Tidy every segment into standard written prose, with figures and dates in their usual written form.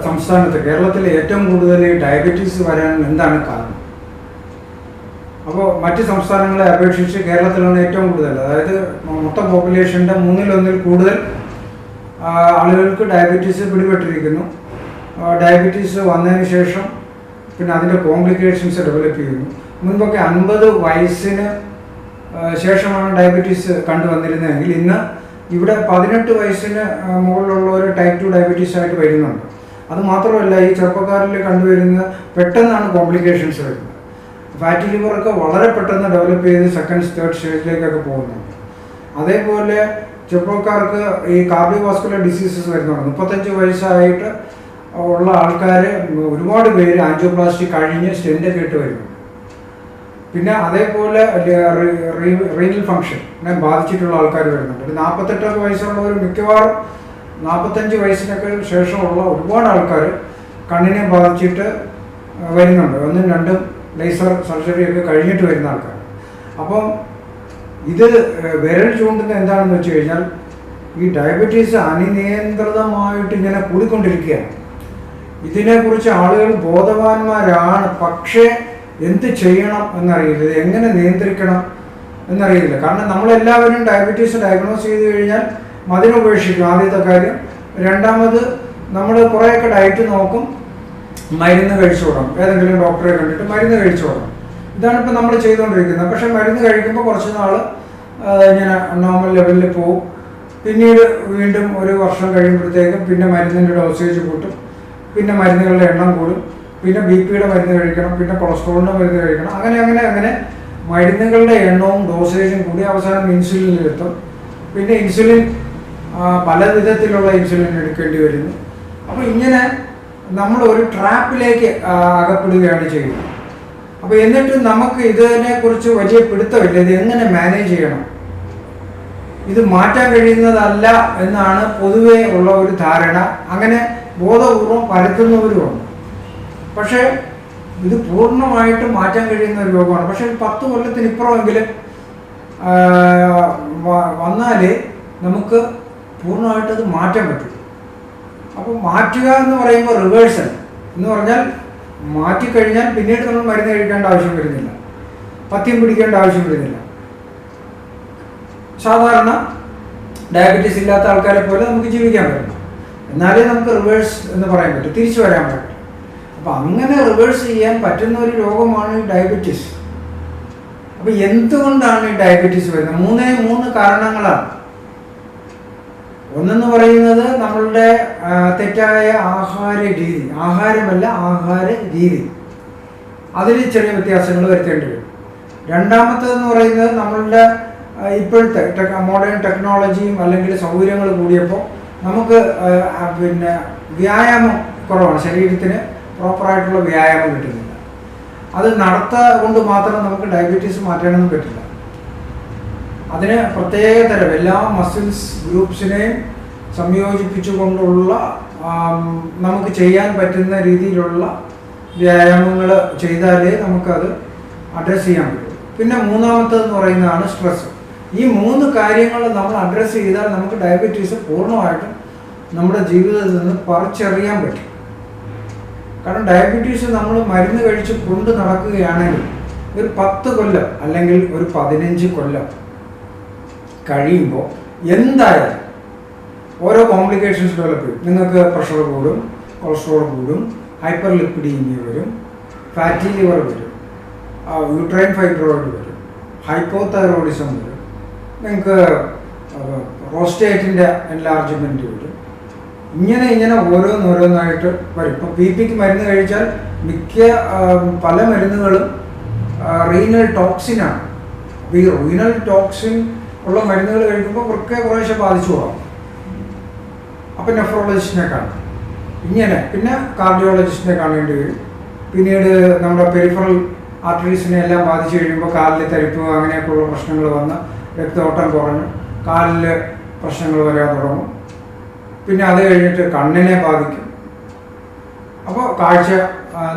സംസ്ഥാനത്ത് കേരളത്തിൽ ഏറ്റവും കൂടുതൽ ഡയബറ്റീസ് വരാൻ എന്താണ് കാരണം? അപ്പോൾ മറ്റ് സംസ്ഥാനങ്ങളെ അപേക്ഷിച്ച് കേരളത്തിലാണ് ഏറ്റവും കൂടുതൽ, അതായത് മൊത്തം പോപ്പുലേഷൻ്റെ 1/3 കൂടുതൽ ആളുകൾക്ക് ഡയബറ്റീസ് പിടിപെട്ടിരിക്കുന്നു. ഡയബറ്റീസ് വന്നതിന് ശേഷം പിന്നെ അതിൻ്റെ കോംപ്ലിക്കേഷൻസ് ഡെവലപ്പ് ചെയ്യുന്നു. മുൻപൊക്കെ 50 വയസ്സിന് ശേഷമാണ് ഡയബറ്റീസ് കണ്ടുവന്നിരുന്നതെങ്കിൽ ഇന്ന് ഇവിടെ 18 വയസ്സിന് മുകളിലുള്ളവർ ടൈപ്പ് 2 ഡയബറ്റീസ് ആയിട്ട് വരുന്നുണ്ട്. അതുമാത്രമല്ല, ഈ ചെറുപ്പക്കാരിൽ കണ്ടുവരുന്ന പെട്ടെന്നാണ് കോംപ്ലിക്കേഷൻസ് വരുന്നത്. ഫാറ്റി ലിവറൊക്കെ വളരെ പെട്ടെന്ന് ഡെവലപ്പ് ചെയ്ത് സെക്കൻഡ് തേർഡ് സ്റ്റേജിലേക്കൊക്കെ പോകുന്നുണ്ട്. അതേപോലെ ചെറുപ്പക്കാർക്ക് ഈ കാർഡിയോവാസ്കുലർ ഡിസീസസ് വരുന്നുണ്ട്. 35 വയസ്സായിട്ട് ഉള്ള ആൾക്കാർ ഒരുപാട് പേര് ആൻജിയോപ്ലാസ്റ്റി കഴിഞ്ഞ് സ്റ്റെൻ്റൊക്കെ ഇട്ട് വരുന്നു. പിന്നെ അതേപോലെ റീനൽ ഫങ്ഷനെ ബാധിച്ചിട്ടുള്ള ആൾക്കാർ വരുന്നുണ്ട്. 48 വയസ്സുള്ളവർ മിക്കവാറും 45 വയസ്സിനൊക്കെ ശേഷമുള്ള ഒരുപാട് ആൾക്കാർ കണ്ണിനെ ബാധിച്ചിട്ട് വരുന്നുണ്ട്. 1ഉം 2ഉം ലേസർ സർജറിയൊക്കെ കഴിഞ്ഞിട്ട് വരുന്ന ആൾക്കാർ. അപ്പം ഇത് വിരൽ ചൂണ്ടുന്നത് എന്താണെന്ന് വെച്ച് കഴിഞ്ഞാൽ ഈ ഡയബറ്റീസ് അനിയന്ത്രിതമായിട്ട് ഇങ്ങനെ കൂടിക്കൊണ്ടിരിക്കുകയാണ്. ഇതിനെക്കുറിച്ച് ആളുകൾ ബോധവാന്മാരാണ്, പക്ഷേ എന്ത് ചെയ്യണം എന്നറിയില്ല, ഇത് എങ്ങനെ നിയന്ത്രിക്കണം എന്നറിയില്ല. കാരണം നമ്മളെല്ലാവരും ഡയബറ്റീസ് ഡയഗ്നോസ് ചെയ്ത് കഴിഞ്ഞാൽ അതിനുപേക്ഷിക്കും, ആദ്യത്തെ കാര്യം. രണ്ടാമത് നമ്മൾ കുറേയൊക്കെ ഡയറ്റ് നോക്കും, മരുന്ന് കഴിച്ചു തുടങ്ങും, ഏതെങ്കിലും ഡോക്ടറെ കണ്ടിട്ട് മരുന്ന് കഴിച്ചു തുടങ്ങും. ഇതാണിപ്പോൾ നമ്മൾ ചെയ്തുകൊണ്ടിരിക്കുന്നത്. പക്ഷേ മരുന്ന് കഴിക്കുമ്പോൾ കുറച്ച് നാൾ ഇങ്ങനെ നോർമൽ ലെവലിൽ പോവും. പിന്നീട് വീണ്ടും ഒരു വർഷം കഴിയുമ്പോഴത്തേക്കും പിന്നെ മരുന്നിൻ്റെ ഡോസേജ് കൂട്ടും, പിന്നെ മരുന്നുകളുടെ എണ്ണം കൂടും, പിന്നെ BP-യുടെ മരുന്ന് കഴിക്കണം, പിന്നെ കൊളസ്ട്രോളിൻ്റെ മരുന്ന് കഴിക്കണം. അങ്ങനെ മരുന്നുകളുടെ എണ്ണവും ഡോസേജും കൂടി അവസാനം ഇൻസുലിനിലെത്തും. പിന്നെ ഇൻസുലിൻ പല വിധത്തിലുള്ള ഇൻസുലിൻ എടുക്കേണ്ടി വരുന്നു. അപ്പോൾ ഇങ്ങനെ നമ്മൾ ഒരു ട്രാപ്പിലേക്ക് അകപ്പെടുകയാണ് ചെയ്യുന്നത്. അപ്പോൾ എന്നിട്ട് നമുക്ക് ഇതിനെക്കുറിച്ച് വലിയ പിടുത്തമില്ല, ഇത് എങ്ങനെ മാനേജ് ചെയ്യണം, ഇത് മാറ്റാൻ കഴിയുന്നതല്ല എന്നാണ് പൊതുവെ ഉള്ള ഒരു ധാരണ. അങ്ങനെ ബോധപൂർവം പരത്തുന്നവരുമുണ്ട്. പക്ഷേ ഇത് പൂർണ്ണമായിട്ട് മാറ്റാൻ കഴിയുന്ന ഒരു രോഗമാണ്. പക്ഷേ 10 കൊല്ലത്തിനിപ്പുറമെങ്കിലും വന്നാൽ നമുക്ക് പൂർണ്ണമായിട്ടത് മാറ്റാൻ പറ്റും. അപ്പോൾ മാറ്റുക എന്ന് പറയുമ്പോൾ റിവേഴ്സൽ എന്ന് പറഞ്ഞാൽ മാറ്റിക്കഴിഞ്ഞാൽ പിന്നീട് നമ്മൾ മരുന്ന് കഴിക്കേണ്ട ആവശ്യം വരുന്നില്ല, പഥ്യം പിടിക്കേണ്ട ആവശ്യം വരുന്നില്ല. സാധാരണ ഡയബറ്റീസ് ഇല്ലാത്ത ആൾക്കാരെ പോലെ നമുക്ക് ജീവിക്കാൻ പറ്റും. എന്നാലേ നമുക്ക് റിവേഴ്സ് എന്ന് പറയാൻ പറ്റും, തിരിച്ചു വരാൻ പറ്റും. അപ്പോൾ അങ്ങനെ റിവേഴ്സ് ചെയ്യാൻ പറ്റുന്ന ഒരു രോഗമാണ് ഈ ഡയബറ്റീസ്. അപ്പോൾ എന്തുകൊണ്ടാണ് ഈ ഡയബറ്റീസ് വരുന്നത്? 3 കാരണങ്ങളാണ്. ഒന്നെന്ന് പറയുന്നത് നമ്മളുടെ തെറ്റായ ആഹാര രീതി, അതിൽ ചെറിയ വ്യത്യാസങ്ങൾ വരുത്തേണ്ടി വരും. രണ്ടാമത്തേതെന്ന് പറയുന്നത് നമ്മളുടെ ഇപ്പോഴത്തെ മോഡേൺ ടെക്നോളജിയും അല്ലെങ്കിൽ സൗകര്യങ്ങൾ കൂടിയപ്പോൾ നമുക്ക് പിന്നെ വ്യായാമം കുറവാണ്, ശരീരത്തിന് പ്രോപ്പറായിട്ടുള്ള വ്യായാമം കിട്ടുന്നില്ല. അത് കൊണ്ട് മാത്രം നമുക്ക് ഡയബറ്റീസ് മാറ്റാനൊന്നും പറ്റില്ല. അതിന് പ്രത്യേകതരം എല്ലാ മസിൽസ് ഗ്രൂപ്പ്സിനെയും സംയോജിപ്പിച്ചുകൊണ്ടുള്ള നമുക്ക് ചെയ്യാൻ പറ്റുന്ന രീതിയിലുള്ള വ്യായാമങ്ങൾ ചെയ്താലേ നമുക്കത് അഡ്രസ്സ് ചെയ്യാൻ പറ്റും. പിന്നെ മൂന്നാമത്തേതെന്ന് പറയുന്നതാണ് സ്ട്രെസ്. ഈ 3 കാര്യങ്ങൾ നമ്മൾ അഡ്രസ്സ് ചെയ്താൽ നമുക്ക് ഡയബറ്റീസ് പൂർണ്ണമായിട്ടും നമ്മുടെ ജീവിതത്തിൽ നിന്ന് പറിച്ചറിയാൻ പറ്റും. കാരണം ഡയബറ്റീസ് നമ്മൾ മരുന്ന് കഴിച്ച് കൊണ്ട് നടക്കുകയാണെങ്കിൽ ഒരു 10 കൊല്ലം അല്ലെങ്കിൽ ഒരു 15 കൊല്ലം കഴിയുമ്പോൾ എന്തായാലും ഓരോ കോംപ്ലിക്കേഷൻസ് ഡെവലപ്പ് ചെയ്യും. നിങ്ങൾക്ക് പ്രഷർ കൂടും, കൊളസ്ട്രോൾ കൂടും, ഹൈപ്പർ ലിപ്പിഡീമിയ വരും, ഫാറ്റി ലിവർ വരും, യൂട്രൈൻ ഫൈബ്രോയിഡ് വരും, ഹൈപ്പോതൈറോയിഡിസം വരും, നിങ്ങൾക്ക് പ്രോസ്റ്റേറ്റിൻ്റെ എൻലാർജ്മെൻറ്റ് വരും. ഇങ്ങനെ ഓരോന്നായിട്ട് വരും. ഇപ്പോൾ BP-ക്ക് മരുന്ന് കഴിച്ചാൽ പല മരുന്നുകളും റീനൽ ടോക്സിനാണ്. അപ്പോൾ ഈ റീനൽ ടോക്സിൻ ഉള്ള മരുന്നുകൾ കഴിക്കുമ്പോൾ കുറേശ്ശെ ബാധിച്ചു പോകാം. അപ്പം നെഫ്രോളജിസ്റ്റിനെ കാണും. പിന്നെ കാർഡിയോളജിസ്റ്റിനെ കാണേണ്ടി വരും. പിന്നീട് നമ്മുടെ പെരിഫറൽ ആർട്ടറീസിനെ എല്ലാം ബാധിച്ചു കഴിയുമ്പോൾ കാലിൽ തരിപ്പ് അങ്ങനെയൊക്കെയുള്ള പ്രശ്നങ്ങൾ വന്ന് രക്തയോട്ടം കുറഞ്ഞ് കാലിൽ പ്രശ്നങ്ങൾ വരാൻ തുടങ്ങും. പിന്നെ അത് കഴിഞ്ഞിട്ട് കണ്ണിനെ ബാധിക്കും. അപ്പോൾ കാഴ്ച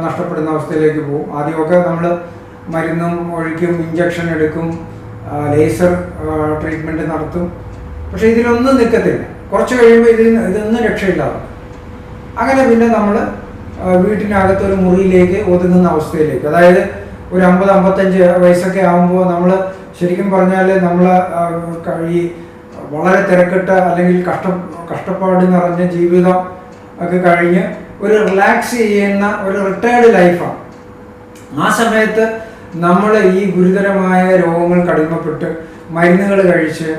നഷ്ടപ്പെടുന്ന അവസ്ഥയിലേക്ക് പോകും. ആദ്യമൊക്കെ നമ്മൾ മരുന്നും ഒഴിക്കും, ഇഞ്ചക്ഷൻ എടുക്കും, ലേസർ ട്രീറ്റ്മെൻറ്റ് നടത്തും. പക്ഷേ ഇതിലൊന്നും നിൽക്കത്തില്ല. കുറച്ച് കഴിയുമ്പോൾ ഇതൊന്നും രക്ഷയില്ലാതെ അങ്ങനെ പിന്നെ നമ്മൾ വീട്ടിനകത്തൊരു മുറിയിലേക്ക് ഒതുങ്ങുന്ന അവസ്ഥയിലേക്ക്, അതായത് ഒരു 50-55 വയസ്സൊക്കെ ആകുമ്പോൾ നമ്മൾ ശരിക്കും പറഞ്ഞാൽ നമ്മൾ ഈ വളരെ തിരക്കിട്ട അല്ലെങ്കിൽ കഷ്ടപ്പാട് നിറഞ്ഞ ജീവിതം ഒക്കെ കഴിഞ്ഞ് ഒരു റിലാക്സ് ചെയ്യുന്ന ഒരു റിട്ടയർഡ് ലൈഫാണ്. ആ സമയത്ത് നമ്മൾ ഈ ഗുരുതരമായ രോഗങ്ങൾക്ക് അടിമപ്പെട്ട് മരുന്നുകൾ കഴിച്ച്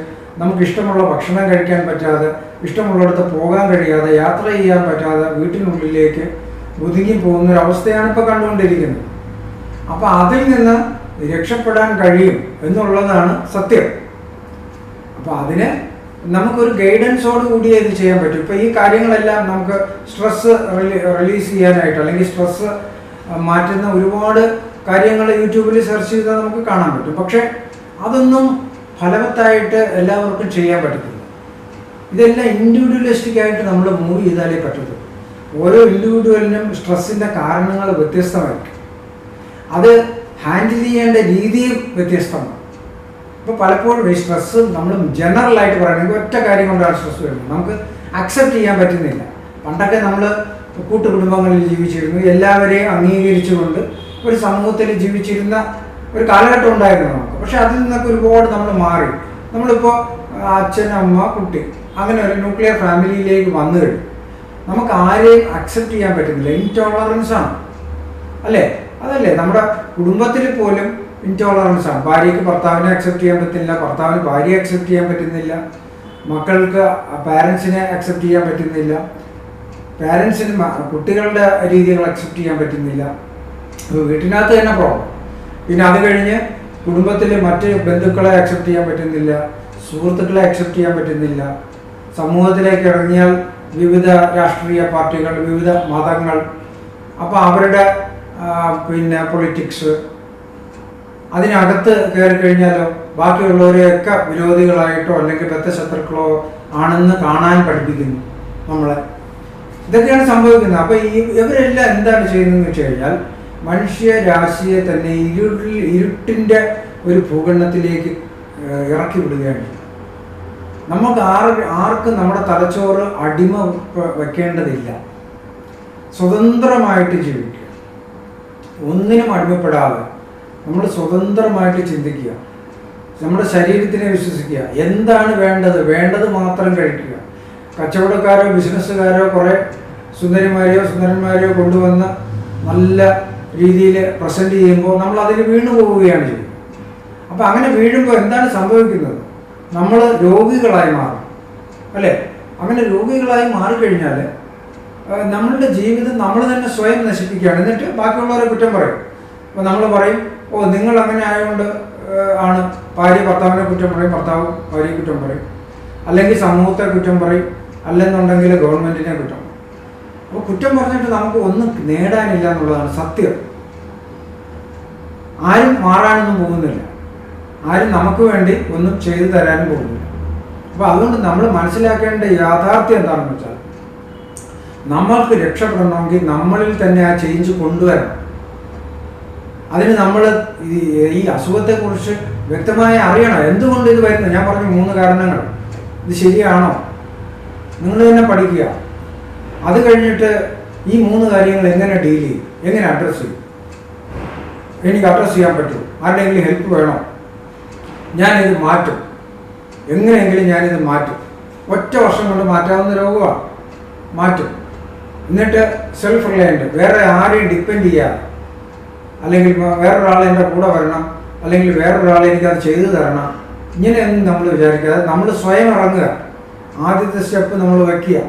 നമുക്കിഷ്ടമുള്ള ഭക്ഷണം കഴിക്കാൻ പറ്റാതെ, ഇഷ്ടമുള്ളിടത്ത് പോകാൻ കഴിയാതെ, യാത്ര ചെയ്യാൻ പറ്റാതെ വീട്ടിനുള്ളിലേക്ക് ഒതുങ്ങി പോകുന്നൊരവസ്ഥയാണ് ഇപ്പോൾ കണ്ടുകൊണ്ടിരിക്കുന്നത്. അപ്പോൾ അതിൽ നിന്ന് രക്ഷപ്പെടാൻ കഴിയും എന്നുള്ളതാണ് സത്യം. അപ്പോൾ അതിന് നമുക്കൊരു ഗൈഡൻസോട് കൂടി ഇത് ചെയ്യാൻ പറ്റും. ഇപ്പോൾ ഈ കാര്യങ്ങളെല്ലാം നമുക്ക് സ്ട്രെസ് റിലീസ് ചെയ്യാനായിട്ട് അല്ലെങ്കിൽ സ്ട്രെസ് മാറ്റുന്ന ഒരുപാട് കാര്യങ്ങൾ യൂട്യൂബിൽ സെർച്ച് ചെയ്താൽ നമുക്ക് കാണാൻ പറ്റും. പക്ഷേ അതൊന്നും ഫലവത്തായിട്ട് എല്ലാവർക്കും ചെയ്യാൻ പറ്റത്തില്ല. ഇതെല്ലാം ഇൻഡിവിജ്വലിസ്റ്റിക് ആയിട്ട് നമ്മൾ മൂവ് ചെയ്താലേ പറ്റത്തുള്ളൂ. ഓരോ ഇൻഡിവിജ്വലിനും സ്ട്രെസ്സിൻ്റെ കാരണങ്ങൾ വ്യത്യസ്തമായിരിക്കും, അത് ഹാൻഡിൽ ചെയ്യേണ്ട രീതിയും വ്യത്യസ്തമാണ്. ഇപ്പോൾ പലപ്പോഴും ഈ സ്ട്രെസ്സ് നമ്മൾ ജനറലായിട്ട് പറയണമെങ്കിൽ ഒറ്റ കാര്യം കൊണ്ടാണ് സ്ട്രെസ് വരുന്നത്, നമുക്ക് അക്സെപ്റ്റ് ചെയ്യാൻ പറ്റുന്നില്ല. പണ്ടൊക്കെ നമ്മൾ കൂട്ടുകുടുംബങ്ങളിൽ ജീവിച്ചിരുന്നു, എല്ലാവരെയും അംഗീകരിച്ചുകൊണ്ട് ഒരു സമൂഹത്തിൽ ജീവിച്ചിരുന്ന ഒരു കാലഘട്ടം ഉണ്ടായിരുന്നു നമുക്ക്. പക്ഷെ അതിൽ നിന്നൊക്കെ ഒരുപാട് നമ്മൾ മാറി. നമ്മളിപ്പോൾ അച്ഛൻ, അമ്മ, കുട്ടി അങ്ങനെ ഒരു ന്യൂക്ലിയർ ഫാമിലിയിലേക്ക് വന്നു കഴിഞ്ഞു. നമുക്ക് ആരെയും അക്സെപ്റ്റ് ചെയ്യാൻ പറ്റുന്നില്ല, ഇൻടോളറൻസ് ആണ് അല്ലേ? അതല്ലേ നമ്മുടെ കുടുംബത്തിൽ പോലും ഇൻടോളറൻസ് ആണ്. ഭാര്യയ്ക്ക് ഭർത്താവിനെ അക്സെപ്റ്റ് ചെയ്യാൻ പറ്റുന്നില്ല, ഭർത്താവിന് ഭാര്യയെ അക്സെപ്റ്റ് ചെയ്യാൻ പറ്റുന്നില്ല, മക്കൾക്ക് പാരൻസിനെ അക്സെപ്റ്റ് ചെയ്യാൻ പറ്റുന്നില്ല, പാരൻസിന് കുട്ടികളുടെ രീതികൾ അക്സെപ്റ്റ് ചെയ്യാൻ പറ്റുന്നില്ല. വീട്ടിനകത്ത് തന്നെ പ്രോബ്ലം. പിന്നെ അത് കഴിഞ്ഞ് കുടുംബത്തിൽ മറ്റ് ബന്ധുക്കളെ അക്സെപ്റ്റ് ചെയ്യാൻ പറ്റുന്നില്ല, സുഹൃത്തുക്കളെ അക്സെപ്റ്റ് ചെയ്യാൻ പറ്റുന്നില്ല. സമൂഹത്തിലേക്ക് ഇറങ്ങിയാൽ വിവിധ രാഷ്ട്രീയ പാർട്ടികൾ, വിവിധ മതങ്ങൾ, അപ്പോൾ അവരുടെ പിന്നെ പൊളിറ്റിക്സ്, അതിനകത്ത് കയറി കഴിഞ്ഞാലോ ബാക്കിയുള്ളവരെയൊക്കെ വിരോധികളായിട്ടോ അല്ലെങ്കിൽ ബദ്ധശത്രുക്കളോ ആണെന്ന് കാണാൻ പഠിപ്പിക്കുന്നു നമ്മളെ. ഇതൊക്കെയാണ് സംഭവിക്കുന്നത്. അപ്പോൾ ഇവരെല്ലാം എന്താണ് ചെയ്യുന്നതെന്ന് വെച്ച് കഴിഞ്ഞാൽ മനുഷ്യരാശിയെ തന്നെ ഇരുട്ടിൻ്റെ ഒരു ഭൂഖണ്ഡത്തിലേക്ക് ഇറക്കി വിടുകയാണ്. നമുക്ക് ആർക്കും നമ്മുടെ തലച്ചോറ് അടിമ വെക്കേണ്ടതില്ല. സ്വതന്ത്രമായിട്ട് ജീവിക്കുക, ഒന്നിനും അടിമപ്പെടാതെ നമ്മൾ സ്വതന്ത്രമായിട്ട് ചിന്തിക്കുക, നമ്മുടെ ശരീരത്തിനെ വിശ്വസിക്കുക. എന്താണ് വേണ്ടത് മാത്രം കഴിക്കുക. കച്ചവടക്കാരോ ബിസിനസ്സുകാരോ കുറേ സുന്ദരന്മാരെയോ കൊണ്ടുവന്ന് നല്ല രീതിയിൽ പ്രസൻറ്റ് ചെയ്യുമ്പോൾ നമ്മൾ അതിൽ വീണു പോവുകയാണ് ചെയ്യുന്നത്. അപ്പോൾ അങ്ങനെ വീഴുമ്പോൾ എന്താണ് സംഭവിക്കുന്നത്? നമ്മൾ രോഗികളായി മാറും അല്ലേ? അങ്ങനെ രോഗികളായി മാറിക്കഴിഞ്ഞാൽ നമ്മളുടെ ജീവിതം നമ്മൾ തന്നെ സ്വയം നശിപ്പിക്കുകയാണ്. എന്നിട്ട് ബാക്കിയുള്ളവരെ കുറ്റം പറയും. അപ്പോൾ നമ്മൾ പറയും, ഓ നിങ്ങൾ അങ്ങനെ ആയതുകൊണ്ട് ആണ്. ഭാര്യ ഭർത്താവിനെ കുറ്റം പറയും, ഭർത്താവ് ഭാര്യയെ കുറ്റം പറയും, അല്ലെങ്കിൽ സമൂഹത്തെ കുറ്റം പറയും, അല്ലെന്നുണ്ടെങ്കിൽ ഗവൺമെൻറ്റിനെ കുറ്റം പറയും. അപ്പോൾ കുറ്റം പറഞ്ഞിട്ട് നമുക്ക് ഒന്നും നേടാനില്ല എന്നുള്ളതാണ് സത്യം. ആരും മാറാനൊന്നും പോകുന്നില്ല, ആരും നമുക്ക് വേണ്ടി ഒന്നും ചെയ്തു തരാനും പോകുന്നില്ല. അപ്പോൾ അതുകൊണ്ട് നമ്മൾ മനസ്സിലാക്കേണ്ട യാഥാർത്ഥ്യം എന്താണെന്ന് വെച്ചാൽ, നമ്മൾക്ക് രക്ഷപ്പെടണമെങ്കിൽ നമ്മളിൽ തന്നെ ആ ചേഞ്ച് കൊണ്ടുവരണം. അതിന് നമ്മൾ ഈ അസുഖത്തെക്കുറിച്ച് വ്യക്തമായി അറിയണം. എന്തുകൊണ്ട് ഇത് വരുന്നത്? ഞാൻ പറഞ്ഞു 3 കാരണങ്ങൾ. ഇത് ശരിയാണോ? നിങ്ങൾ തന്നെ പഠിക്കുക. അത് കഴിഞ്ഞിട്ട് ഈ 3 കാര്യങ്ങൾ എങ്ങനെ ഡീൽ ചെയ്യും, എങ്ങനെ അഡ്രസ്സ് ചെയ്യും, എനിക്ക് അഡ്രസ്സ് ചെയ്യാൻ പറ്റും, ആരുടെയെങ്കിലും ഹെൽപ്പ് വേണോ, ഞാനിത് മാറ്റും, എങ്ങനെയെങ്കിലും ഞാനിത് മാറ്റും. ഒറ്റ വർഷം കൊണ്ട് മാറ്റാവുന്ന രോഗമാണ്, മാറ്റും. എന്നിട്ട് സെൽഫ് റിലയൻറ്റ്, വേറെ ആരെയും ഡിപ്പെൻഡ് ചെയ്യാതെ, അല്ലെങ്കിൽ വേറൊരാൾ എൻ്റെ കൂടെ വരണം, അല്ലെങ്കിൽ വേറൊരാൾ എനിക്കത് ചെയ്തു തരണം, ഇങ്ങനെയൊന്നും നമ്മൾ വിചാരിക്കാതെ നമ്മൾ സ്വയം ഇറങ്ങുക. ആദ്യത്തെ സ്റ്റെപ്പ് നമ്മൾ വയ്ക്കുക,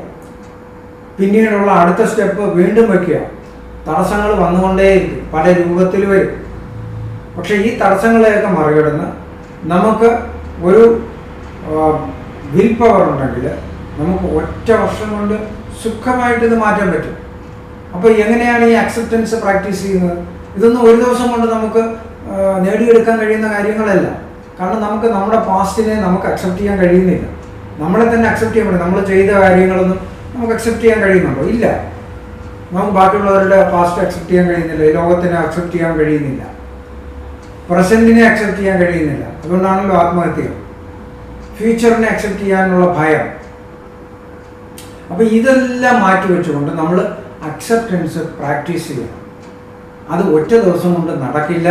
പിന്നീടുള്ള അടുത്ത സ്റ്റെപ്പ് വീണ്ടും വയ്ക്കുക. തടസ്സങ്ങൾ വന്നുകൊണ്ടേയിരിക്കും, പല രൂപത്തിൽ വരും. പക്ഷേ ഈ തടസ്സങ്ങളെയൊക്കെ മറികടന്ന് നമുക്ക് ഒരു വിൽ പവർ ഉണ്ടെങ്കിൽ നമുക്ക് ഒറ്റ വർഷം കൊണ്ട് സുഖമായിട്ട് ഇത് മാറ്റാൻ പറ്റും. അപ്പോൾ എങ്ങനെയാണ് ഈ അക്സെപ്റ്റൻസ് പ്രാക്ടീസ് ചെയ്യുന്നത്? ഇതൊന്നും ഒരു ദിവസം കൊണ്ട് നമുക്ക് നേടിയെടുക്കാൻ കഴിയുന്ന കാര്യങ്ങളല്ല. കാരണം നമുക്ക് നമ്മുടെ പാസ്റ്റിനെ നമുക്ക് അക്സെപ്റ്റ് ചെയ്യാൻ കഴിയുന്നില്ല. നമ്മളെ തന്നെ അക്സെപ്റ്റ് ചെയ്യാൻ പറ്റും. നമ്മൾ ചെയ്ത കാര്യങ്ങളൊന്നും നമുക്ക് അക്സെപ്റ്റ് ചെയ്യാൻ കഴിയുന്നുണ്ടോ? ഇല്ല. നമുക്ക് ബാക്കിയുള്ളവരുടെ പാസ്റ്റ് അക്സെപ്റ്റ് ചെയ്യാൻ കഴിയുന്നില്ല, ലോകത്തിനെ അക്സെപ്റ്റ് ചെയ്യാൻ കഴിയുന്നില്ല, പ്രസൻറ്റിനെ അക്സെപ്റ്റ് ചെയ്യാൻ കഴിയുന്നില്ല. അതുകൊണ്ടാണല്ലോ ആത്മഹത്യ. ഫ്യൂച്ചറിനെ അക്സെപ്റ്റ് ചെയ്യാനുള്ള ഭയം. അപ്പോൾ ഇതെല്ലാം മാറ്റി വെച്ചുകൊണ്ട് നമ്മൾ അക്സെപ്റ്റൻസ് പ്രാക്ടീസ് ചെയ്യണം. അത് ഒറ്റ ദിവസം കൊണ്ട് നടക്കില്ല.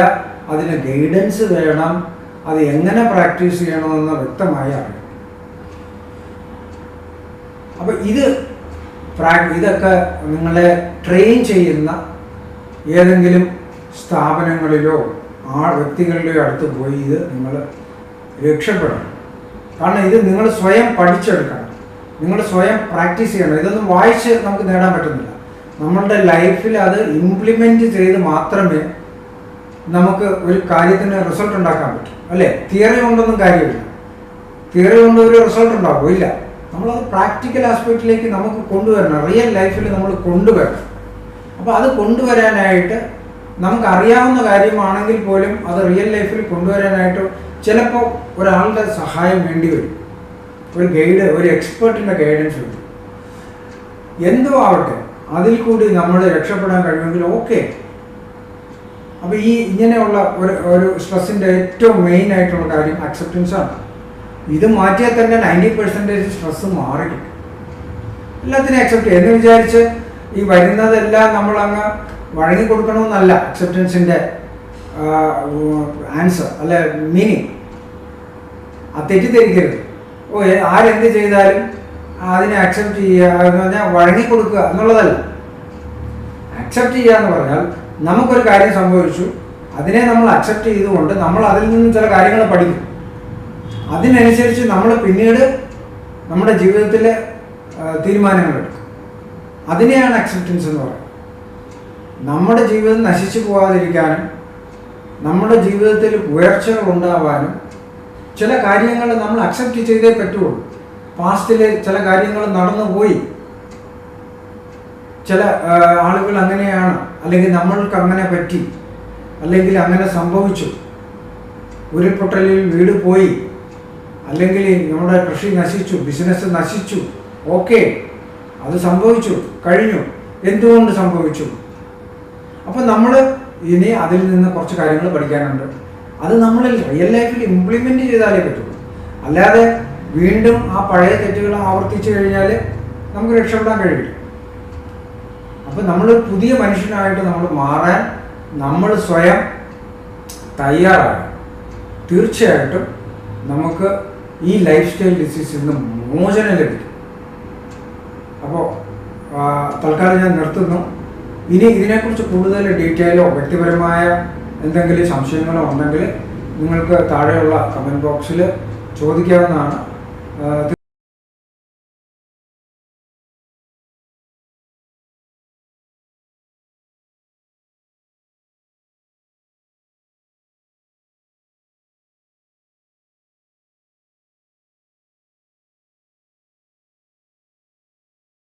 അതിന് ഗൈഡൻസ് വേണം. അത് എങ്ങനെ പ്രാക്ടീസ് ചെയ്യണമെന്ന് വ്യക്തമായി അറിയാം. അപ്പോൾ ഇതൊക്കെ നിങ്ങളെ ട്രെയിൻ ചെയ്യുന്ന ഏതെങ്കിലും സ്ഥാപനങ്ങളിലോ വ്യക്തികളിലെയോ അടുത്ത് പോയി ഇത് നിങ്ങൾ രക്ഷപ്പെടണം. കാരണം ഇത് നിങ്ങൾ സ്വയം പഠിച്ചെടുക്കണം, നിങ്ങൾ സ്വയം പ്രാക്ടീസ് ചെയ്യണം. ഇതൊന്നും വായിച്ച് നമുക്ക് നേടാൻ പറ്റുന്നില്ല. നമ്മളുടെ ലൈഫിൽ അത് ഇംപ്ലിമെൻറ്റ് ചെയ്ത് മാത്രമേ നമുക്ക് ഒരു കാര്യത്തിന് റിസൾട്ട് ഉണ്ടാക്കാൻ പറ്റും, അല്ലേ? തിയറി കൊണ്ടൊന്നും കാര്യമില്ല. തിയറി കൊണ്ട് ഒരു റിസൾട്ട് ഉണ്ടാകുമോ? ഇല്ല. നമ്മളത് പ്രാക്ടിക്കൽ ആസ്പെക്റ്റിലേക്ക് നമുക്ക് കൊണ്ടുവരണം, റിയൽ ലൈഫിൽ നമ്മൾ കൊണ്ടുവരണം. അപ്പോൾ അത് കൊണ്ടുവരാനായിട്ട് നമുക്കറിയാവുന്ന കാര്യമാണെങ്കിൽ പോലും അത് റിയൽ ലൈഫിൽ കൊണ്ടുവരാനായിട്ട് ചിലപ്പോൾ ഒരാളുടെ സഹായം വേണ്ടി വരും, ഒരു ഗൈഡ്, ഒരു എക്സ്പേർട്ടിൻ്റെ ഗൈഡൻസ് വേണ്ടി. എന്തോ ആവട്ടെ, അതിൽ കൂടി നമ്മൾ രക്ഷപ്പെടാൻ കഴിയുമെങ്കിൽ ഓക്കെ. അപ്പോൾ ഇങ്ങനെയുള്ള ഒരു സ്ട്രെസ്സിൻ്റെ ഏറ്റവും മെയിൻ ആയിട്ടുള്ള കാര്യം അക്സെപ്റ്റൻസാണ്. ഇത് മാറ്റിയാൽ തന്നെ 90% സ്ട്രെസ്സ് മാറി. എല്ലാത്തിനും അക്സെപ്റ്റ് എന്ന് വിചാരിച്ച് ഈ വരുന്നതെല്ലാം നമ്മളങ്ങ് വഴങ്ങി കൊടുക്കണമെന്നല്ല അക്സെപ്റ്റൻസിൻ്റെ ആൻസർ അല്ല മീനിങ്. അത് തെറ്റിദ്ധരിക്കരുത്. ആരെന്ത് ചെയ്താലും അതിനെ അക്സെപ്റ്റ് ചെയ്യുക എന്ന് പറഞ്ഞാൽ വഴങ്ങി കൊടുക്കുക എന്നുള്ളതല്ല. അക്സെപ്റ്റ് ചെയ്യുക എന്ന് പറഞ്ഞാൽ നമുക്കൊരു കാര്യം സംഭവിച്ചു, അതിനെ നമ്മൾ അക്സെപ്റ്റ് ചെയ്തുകൊണ്ട് നമ്മൾ അതിൽ നിന്നും ചില കാര്യങ്ങൾ പഠിക്കും. അതിനനുസരിച്ച് നമ്മൾ പിന്നീട് നമ്മുടെ ജീവിതത്തിലെ തീരുമാനങ്ങളെടുക്കും. അതിനെയാണ് അക്സെപ്റ്റൻസ് എന്ന് പറയുന്നത്. നമ്മുടെ ജീവിതം നശിച്ചു പോകാതിരിക്കാനും നമ്മുടെ ജീവിതത്തിൽ ഉയർച്ചകൾ ഉണ്ടാവാനും ചില കാര്യങ്ങൾ നമ്മൾ അക്സെപ്റ്റ് ചെയ്തേ പറ്റുള്ളൂ. പാസ്റ്റിൽ ചില കാര്യങ്ങൾ നടന്നുപോയി, ചില ആളുകൾ അങ്ങനെയാണ്, അല്ലെങ്കിൽ നമ്മൾക്ക് അങ്ങനെ പറ്റി, അല്ലെങ്കിൽ അങ്ങനെ സംഭവിച്ചു, ഉരുൾപൊട്ടലിൽ വീട് പോയി, അല്ലെങ്കിൽ നമ്മുടെ കൃഷി നശിച്ചു, ബിസിനസ് നശിച്ചു. ഓക്കെ, അത് സംഭവിച്ചു, കഴിഞ്ഞു. എന്തുകൊണ്ട് സംഭവിച്ചു? അപ്പം നമ്മൾ ഇനി അതിൽ നിന്ന് കുറച്ച് കാര്യങ്ങൾ പഠിക്കാനുണ്ട്. അത് നമ്മൾ റിയൽ ലൈഫിൽ ഇംപ്ലിമെൻ്റ് ചെയ്താലേ പറ്റുള്ളൂ. അല്ലാതെ വീണ്ടും ആ പഴയ തെറ്റുകൾ ആവർത്തിച്ചു കഴിഞ്ഞാൽ നമുക്ക് രക്ഷപ്പെടാൻ കഴിയില്ല. അപ്പം നമ്മൾ പുതിയ മനുഷ്യനായിട്ട് നമ്മൾ മാറാൻ നമ്മൾ സ്വയം തയ്യാറാണ്. തീർച്ചയായിട്ടും നമുക്ക് ഈ ലൈഫ് സ്റ്റൈൽ ഡിസീസിൽ നിന്ന് മോചനം ലഭിക്കും. അപ്പോൾ തൽക്കാലം ഞാൻ നിർത്തുന്നു. ഇനി ഇതിനെക്കുറിച്ച് കൂടുതൽ ഡീറ്റെയിലോ വ്യക്തിപരമായ എന്തെങ്കിലും സംശയങ്ങളോ ഉണ്ടെങ്കിൽ നിങ്ങൾക്ക് താഴെയുള്ള കമൻറ്റ് ബോക്സിൽ ചോദിക്കാവുന്നതാണ്.